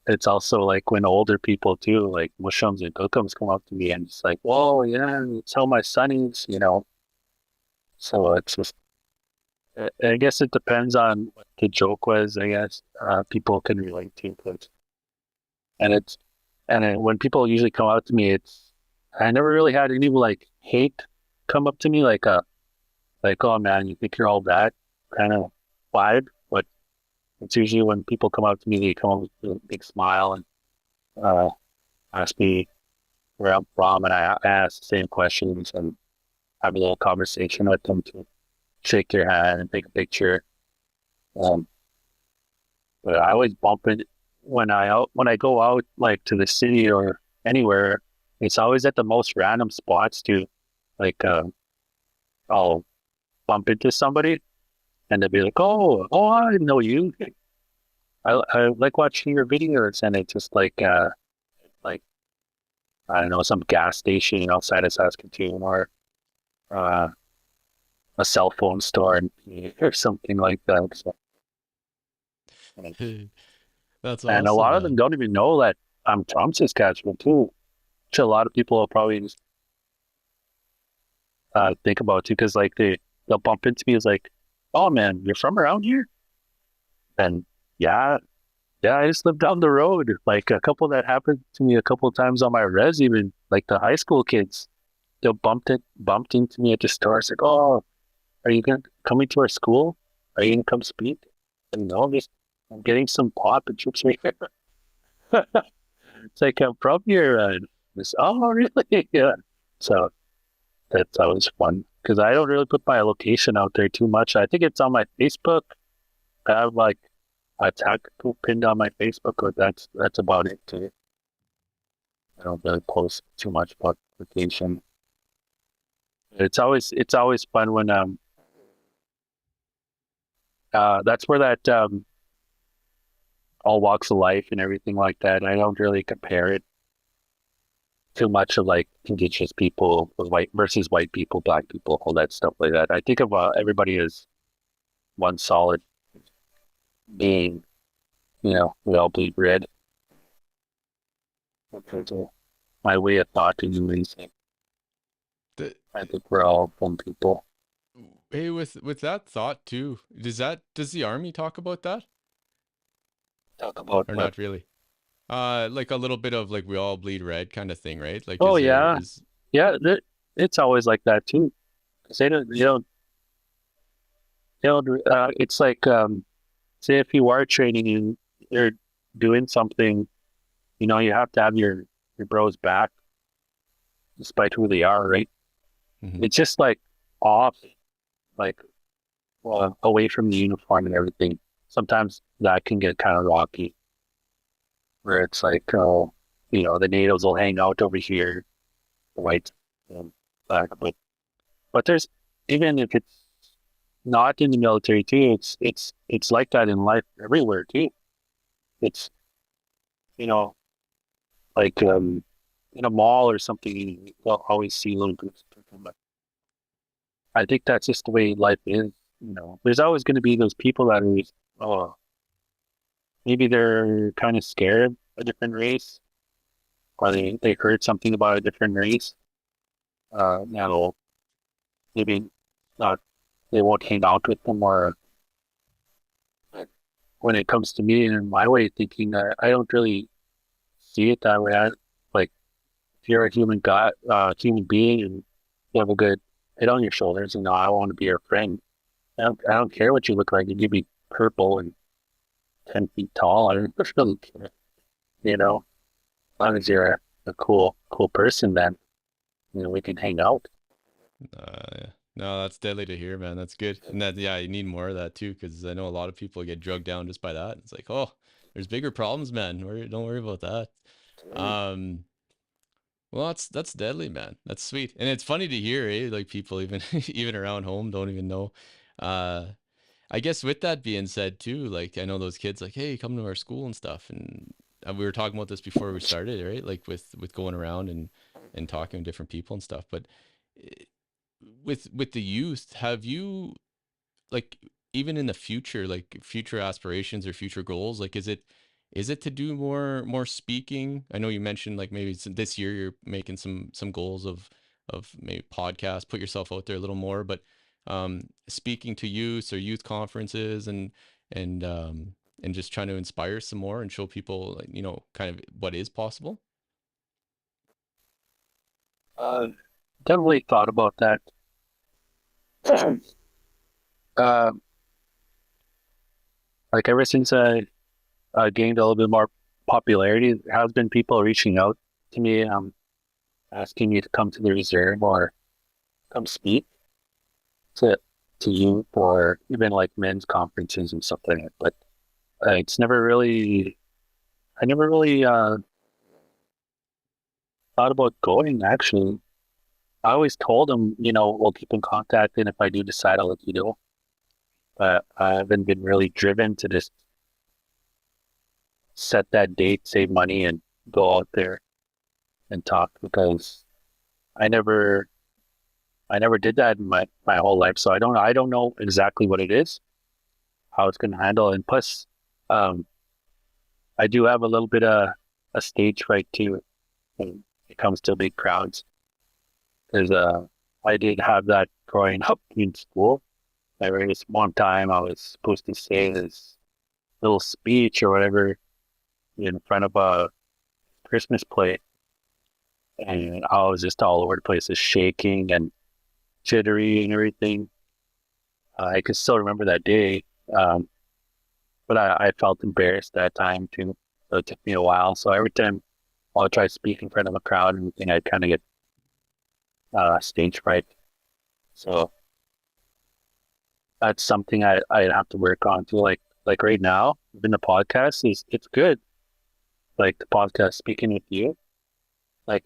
it's also like when older people too, like Mushums and Cookums come up to me and it's like, whoa, yeah, it's how my son is. So it's just, I guess it depends on what the joke was. I guess people can relate to it, and it's when people usually come out to me, I never really had any like hate come up to me like, oh man, you think you're all that kind of vibe, but it's usually when people come up to me, they come up with a big smile and uh, ask me where I'm from, and I ask the same questions and have a little conversation with them to shake their hand and take a picture. Um, but I always bump it when I go out like to the city or anywhere. It's always at the most random spots too. Like I'll bump into somebody and they'll be like, "Oh, I know you. I like watching your videos," and it's just like I don't know, some gas station outside of Saskatoon or uh, a cell phone store or something like that. So, That's and a awesome, lot of them man. don't even know that I'm from Saskatchewan too, which a lot of people will probably just think about too, because like they'll bump into me as like, "Oh man, you're from around here?" And yeah, yeah, I just live down the road. Like a couple that happened to me a couple of times on my res, even like the high school kids, they'll bumped into me at the store. It's like, "Oh, are you gonna coming to our school? Are you gonna come speak?" And no, I'm getting some pop and chips right here. It's like I'm from here. And it's, oh, really? Yeah. So that's always fun because I don't really put my location out there too much. I think it's on my Facebook. I have like a tactical pinned on my Facebook, but that's about it too. I don't really post too much about location. It's always fun when that's where that all walks of life and everything like that. I don't really compare it too much of like indigenous people with white versus white people, black people, all that stuff like that. I think of everybody as one solid being. We all bleed red. That's my way of thought anyways. The, I think we're all one people. hey, with that thought too, does the army talk about that Talk about or what? not really? Like a little bit of like we all bleed red kind of thing, right? Like, Oh is there yeah, is yeah. It's always like that too. 'Cause it's like say if you are training and you're doing something, you have to have your bros back despite who they are, right? Mhm. It's just like off, like away from the uniform and everything. Sometimes that can get kind of rocky, where it's like, oh, the natives will hang out over here, the whites and black, but there's even if it's not in the military too, it's like that in life everywhere too. It's you know like in a mall or something, you'll always see little groups of people. But I think that's just the way life is. There's always going to be those people that are, oh, maybe they're kind of scared of a different race, or they heard something about a different race. That'll maybe not they won't hang out with them, or when it comes to me and my way of thinking, I don't really see it that way. you're a human being, and you have a good head on your shoulders, and I want to be your friend. I don't care what you look like. You could be purple and 10 feet tall. I don't really care. As long as you're a cool person, then we can hang out. Yeah. No, that's deadly to hear, man. That's good. And that, yeah, you need more of that too, because I know a lot of people get drugged down just by that. It's like, oh, there's bigger problems, man. Don't worry about that. Um, well, that's deadly, man. That's sweet, and it's funny to hear, eh? Like people even even around home don't even know. Uh, I guess with that being said too, like I know those kids like, hey, come to our school and stuff, and we were talking about this before we started, right? Like with going around and talking to different people and stuff. But eh, with the youth, have you like even in the future, like future aspirations or future goals, like is it to do more speaking? I know you mentioned like maybe this year you're making some goals of maybe podcast, put yourself out there a little more, but speaking to youth or youth conferences and and just trying to inspire some more and show people like, kind of what is possible. Uh, Definitely thought about that. Uh, like ever since I gained a little bit more popularity, there has been people reaching out to me, asking me to come to the reserve or come speak to to youth or even like men's conferences and stuff like that. But it's never really, I never really thought about going. Actually, I always told them, we'll keep in contact, and if I do decide, I'll let you know. But I haven't been really driven to just set that date, save money, and go out there and talk because I never I never did that in my whole life. So I don't know exactly what it is, how it's gonna handle. And plus, um I do have a little bit of a stage fright too when it comes to big crowds. Because I did have that growing up in school. I raised one time I was supposed to say this little speech or whatever in front of a Christmas play, and I was just all over the place, just shaking and jittery and everything. I can still remember that day, but I felt embarrassed that time too. So it took me a while. So every time I'll try to speak in front of a crowd and everything, I kind of get stage fright. So that's something I'd have to work on too. Like right now, even the podcast it's good. Like the podcast speaking with you, like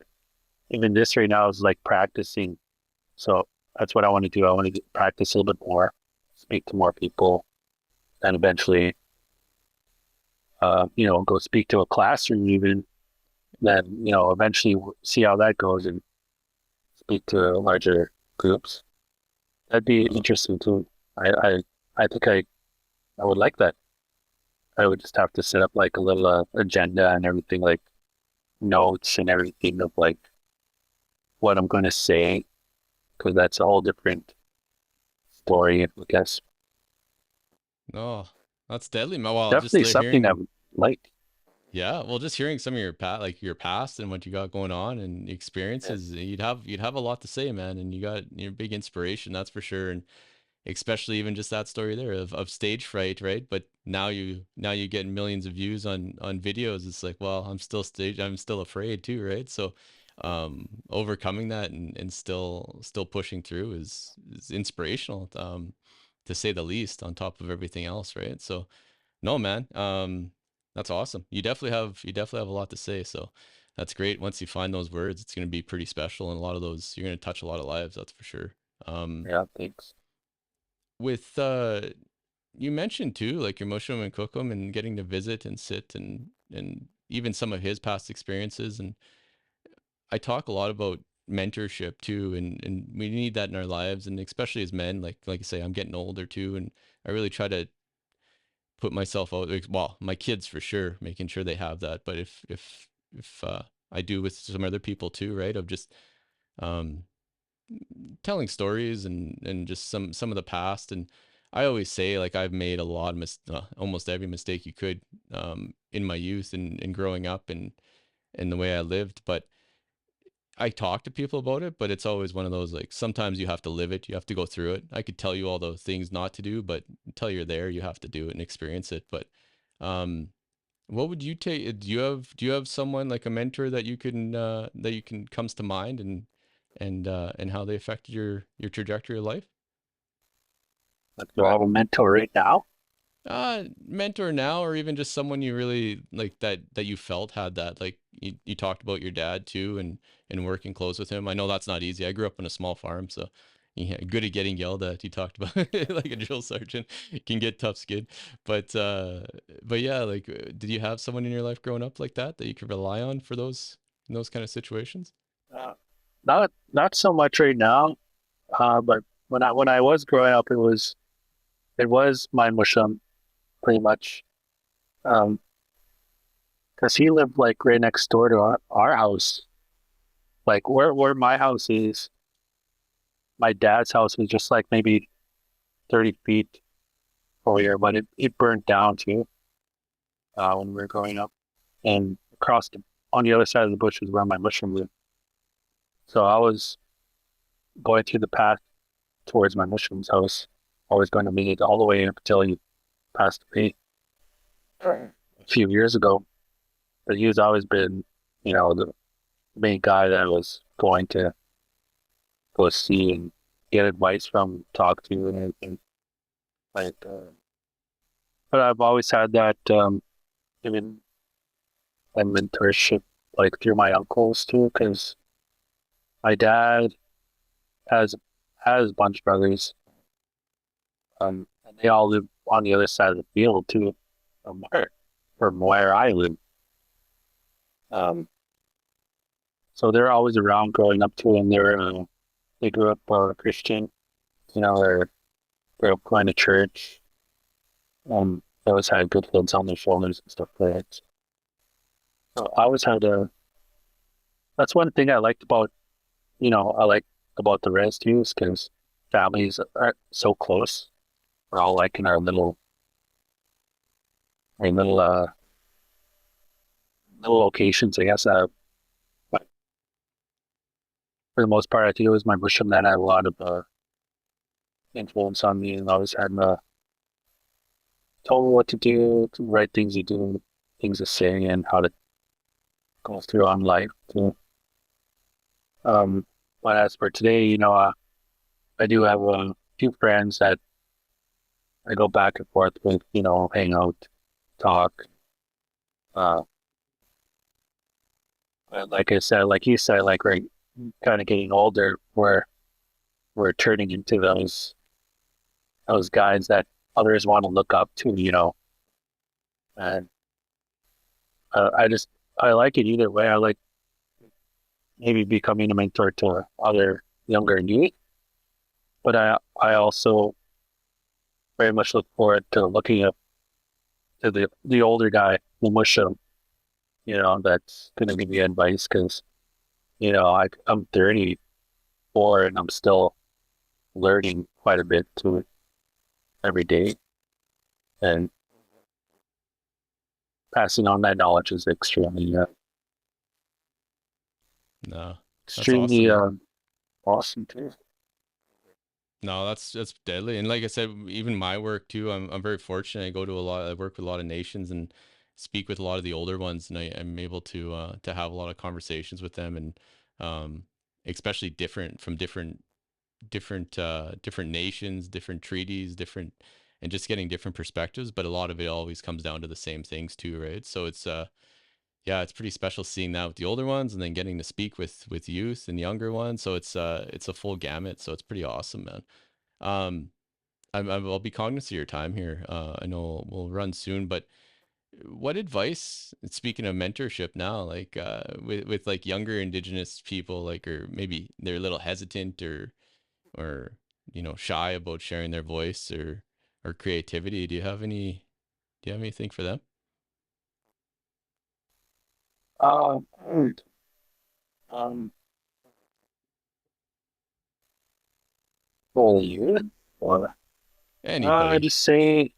even this right now is like practicing. So that's what I want to do. I want to practice a little bit more, speak to more people, and eventually, go speak to a classroom even. Then, eventually see how that goes and speak to larger groups. That'd be interesting too. I, I, I think I would like that. I would just have to set up like a little agenda and everything, like notes and everything of like what I'm going to say, because that's a whole different story, I guess. No, that's deadly. Well, just Definitely something I hearing, would like. yeah, well, just hearing some of your like your past and what you got going on and Yeah. experiences, you'd have a lot to say, man. And you're big inspiration, that's for sure. And especially even just that story there of stage fright, right? But now you get millions of views on videos. It's like, well, I'm still afraid too, right? So overcoming that and still pushing through is inspirational, to say the least, on top of everything else, right? So no, man, that's awesome. You definitely have a lot to say. So that's great. Once you find those words, it's going to be pretty special, and a lot of those you're going to touch a lot of lives. That's for sure. Um, Yeah, thanks. with you mentioned too, like your Mosho and Kokum and getting to visit and sit and even some of his past experiences. And I talk a lot about mentorship too, and we need that in our lives, and especially as men, like I say, I'm getting older too, and I really try to put myself out, like, well, my kids for sure, making sure they have that. But if I do with some other people too, right, of just um telling stories and just some of the past. And I always say, like, I've made a lot of almost every mistake you could in my youth and growing up and the way I lived. But I talk to people about it, but it's always one of those like sometimes you have to live it, you have to go through it. I could tell you all those things not to do, but until you're there, you have to do it and experience it. But um, what would you take? Do you have someone like a mentor that you can comes to mind and how they affected your trajectory of life? Like, do I have a mentor right now? Mentor now, or even just someone you really like that you felt had that. Like you talked about your dad too, and working close with him. I know that's not easy. I grew up on a small farm, so yeah, good at getting yelled at. You talked about like a drill sergeant can get tough skin, but but yeah, like did you have someone in your life growing up like that you could rely on for those in those kind of situations? Uh, not so much right now. But when I was growing up, it was my mushum pretty much. Um, because he lived like right next door to our house. Like where my house is, my dad's house was just like maybe 30 feet over here, but it burned down too when we were growing up. And on the other side of the bush is where my mushroom lived. So I was going through the path towards my mushroom's house. I was going to meet it all the way up until he passed away a few years ago. But he's always been, the main guy that I was going to go see and get advice from, talk to, and everything. Like, but I've always had that, even a mentorship, like through my uncles too, because my dad has has a bunch of brothers, and they all live on the other side of the field too, from where I live. Um, so they're always around growing up too, and they grew up Christian, they grew up going to church. They always had good heads on their shoulders and stuff like that. So I always had a. That's one thing I liked about, I like about the res too, is because families are so close. We're all like in our little locations, I guess. But for the most part, I think it was my Busham that had a lot of influence on me, and always had told me what to do, the right things to do, things to say, and how to go through on life too. Um, but as for today, I do have a few friends that I go back and forth with, hang out, talk. Uh, but like I said, like you said, like we're kind of getting older, we're turning into those guys that others want to look up to, and I like it either way. I like maybe becoming a mentor to other younger youth, but I also very much look forward to looking up to the older guy, the Mushroom, that's going to give me advice because, I'm 34 and I'm still learning quite a bit to it every day. And passing on that knowledge is No, that's extremely awesome. awesome too. No, that's deadly. And like I said, even my work too, I'm very fortunate. I work with a lot of nations and speak with a lot of the older ones, and I'm able to have a lot of conversations with them, and um, especially different nations, different treaties, different, and just getting different perspectives. But a lot of it always comes down to the same things too, right? So it's yeah, it's pretty special seeing that with the older ones, and then getting to speak with youth and younger ones. So it's a full gamut. So it's pretty awesome, man. Um, I'll be cognizant of your time here. I know we'll run soon, but what advice, speaking of mentorship now, like with like younger indigenous people, like, or maybe they're a little hesitant or shy about sharing their voice or creativity. Do you have anything for them? And, um, for you, or I Anybody. just say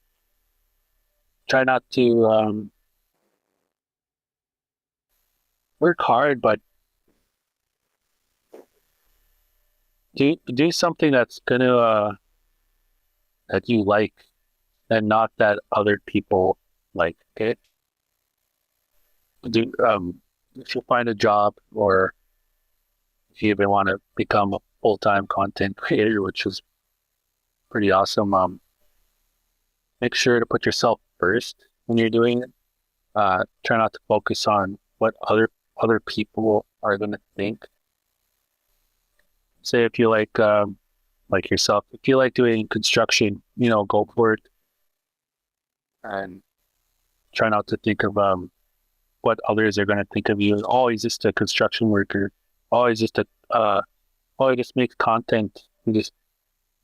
try not to work hard, but do something that's gonna that you like and not that other people like. Okay, do if you find a job or if you even want to become a full-time content creator, which is pretty awesome, make sure to put yourself first when you're doing it. Try not to focus on what other people are going to think. Say if you like yourself, if you like doing construction, go for it and try not to think of what others are going to think of you. Oh, he's just a construction worker. Oh, he's just a oh, he just makes content. He just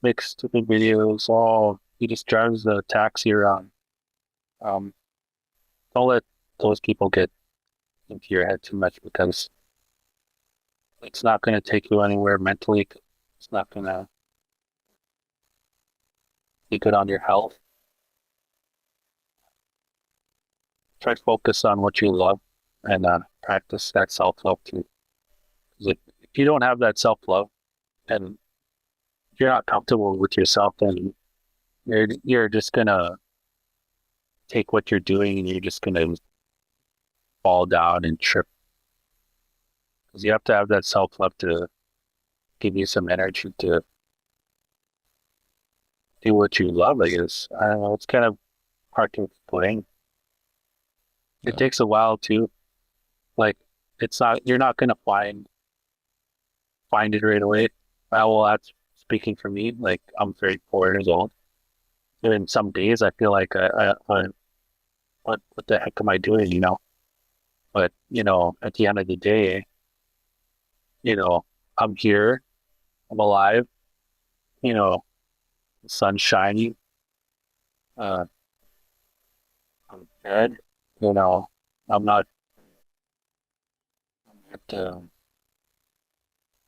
makes stupid videos. Oh, he just drives the taxi around. Um, don't let those people get into your head too much because it's not going to take you anywhere mentally. It's not going to be good on your health. Try to focus on what you love and practice that self-love too. 'Cause if you don't have that self-love and if you're not comfortable with yourself, then you're just gonna take what you're doing and you're just gonna fall down and trip. Because you have to have that self-love to give you some energy to do what you love, I guess. I don't know, it's kind of hard to explain. It Yeah. takes a while too. Like you're not gonna find it right away. Well, that's speaking for me. Like I'm 34 years old. And some days I feel like what the heck am I doing? But at the end of the day, you know, I'm here, I'm alive. You know, the sun's shining. Uh, I'm good. You know, I'm not, uh,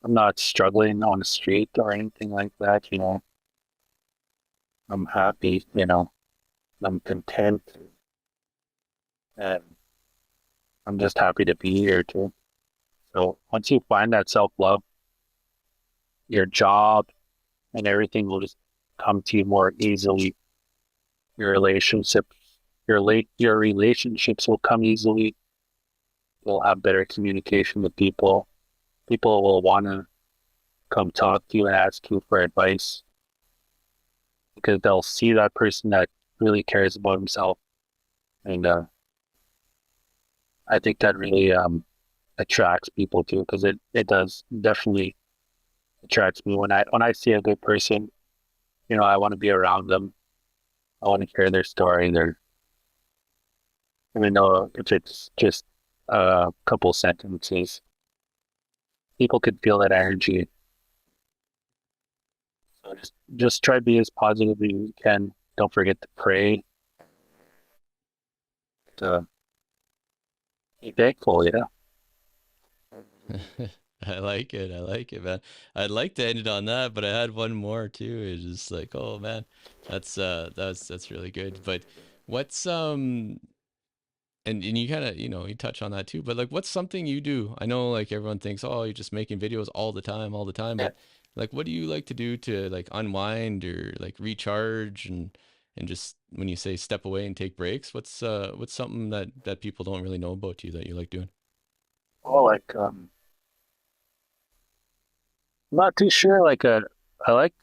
I'm not struggling on the street or anything like that. I'm happy. I'm content, and I'm just happy to be here too. So once you find that self-love, your job and everything will just come to you more easily. Your relationships, your relationships will come easily. You'll have better communication with people. People will want to come talk to you and ask you for advice because they'll see that person that really cares about himself. And I think that really attracts people too because it does definitely attracts me when I see a good person. I want to be around them. I want to hear their story, even though if it's just a couple sentences, people could feel that energy. So just try to be as positive as you can. Don't forget to pray. To be thankful. Yeah. I like it. I like it, man. I'd like to end it on that, but I had one more too. It's just like, oh man, that's really good. But what's and you kind of you touch on that too. But like, what's something you do? I know like everyone thinks, oh, you're just making videos all the time. But like, what do you like to do to like unwind or like recharge and just when you say step away and take breaks, what's something that people don't really know about you that you like doing? Oh, like I'm not too sure. I like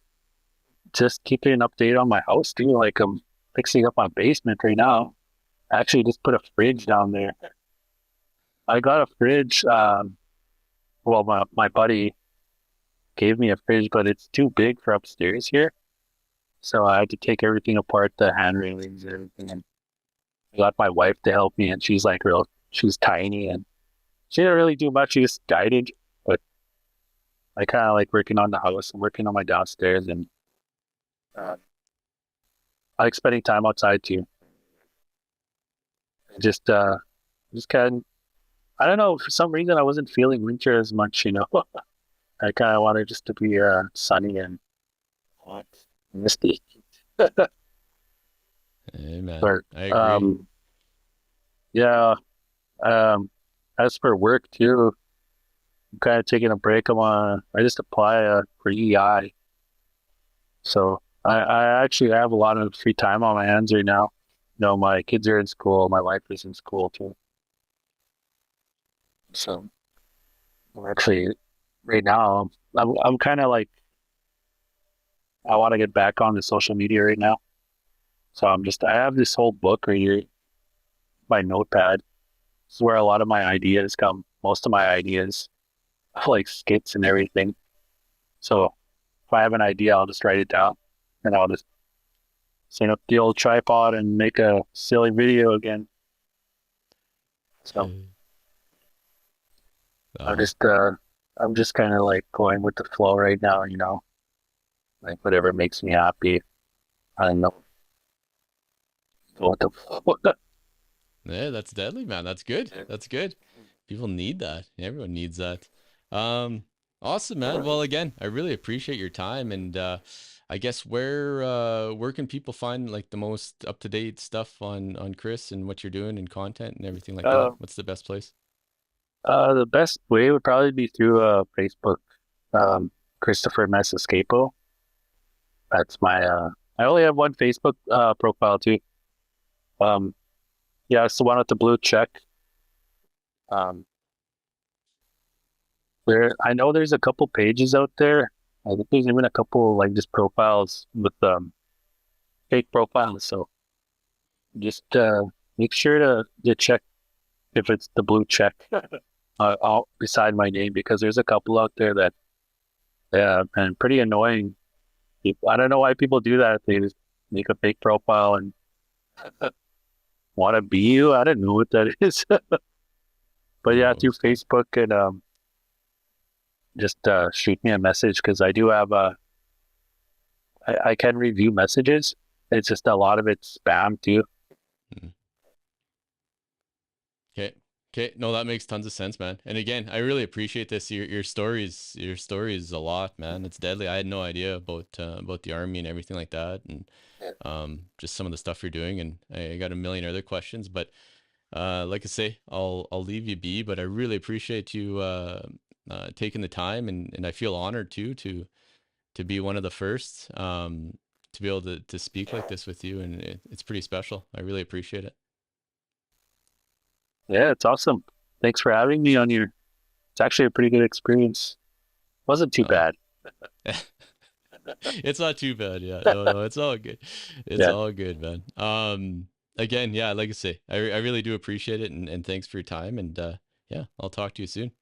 just keeping an update on my house too. Like I'm fixing up my basement right now. I actually just put a fridge down there. I got a fridge. Well, my buddy gave me a fridge, but it's too big for upstairs here. So I had to take everything apart, the hand railings and everything. And I got my wife to help me, and she's tiny, and she didn't really do much. She just guided, but I kind of like working on the house and working on my downstairs, and uh, I like spending time outside too. Just, just kind of, I don't know, for some reason I wasn't feeling winter as much. I kind of wanted just to be sunny and hot, misty. Hey man, But I agree. yeah, um, as for work too. I'm kind of taking a break. I just apply for EI. So I actually have a lot of free time on my hands right now. My kids are in school. My wife is in school too. So I'm actually right now, I'm kind of like, I want to get back on the social media right now. So I have this whole book right here, my notepad. This is where a lot of my ideas come. Most of my ideas, like skits and everything. So if I have an idea, I'll just write it down and I'll just set up the old tripod and make a silly video again. So I'm Uh, just, uh, I'm just kind of like going with the flow right now, like whatever makes me happy. I don't know what the flow. yeah, that's deadly, man. That's good. That's good. People need that. Everyone needs that. Um, awesome, man. Well, again, I really appreciate your time, and I guess where can people find like the most up to date stuff on Chris and what you're doing and content and everything like that? Uh, What's the best place? the best way would probably be through Facebook. Um, Christopher Masuskapoe. That's I only have one Facebook profile too. Um, yeah, it's the one with the blue check. Um, I know there's a couple pages out there. I think there's even a couple like just profiles with fake profiles. So just make sure to check if it's the blue check beside my name because there's a couple out there that and pretty annoying. I don't know why people do that. They just make a fake profile and want to be you. I don't know what that is. But yeah, Oh, through Facebook and just shoot me a message because I do have I can review messages. It's just a lot of it's spam too. okay. Okay. No, that makes tons of sense, man. And again, I really appreciate this. Your story is a lot, man. It's deadly. I had no idea about the army and everything like that, and just some of the stuff you're doing. And I got a million other questions, but like I say, I'll leave you be. But I really appreciate you taking the time, and I feel honored too to be one of the first to be able to speak like this with you, and it's pretty special. I really appreciate it. Yeah, it's awesome. Thanks for having me on your. It's actually a pretty good experience. Wasn't too Uh, bad. it's not too bad. Yeah, no, it's all good. It's Yeah. all good, man. Again, yeah, like I say, I really do appreciate it, and thanks for your time. And yeah, I'll talk to you soon.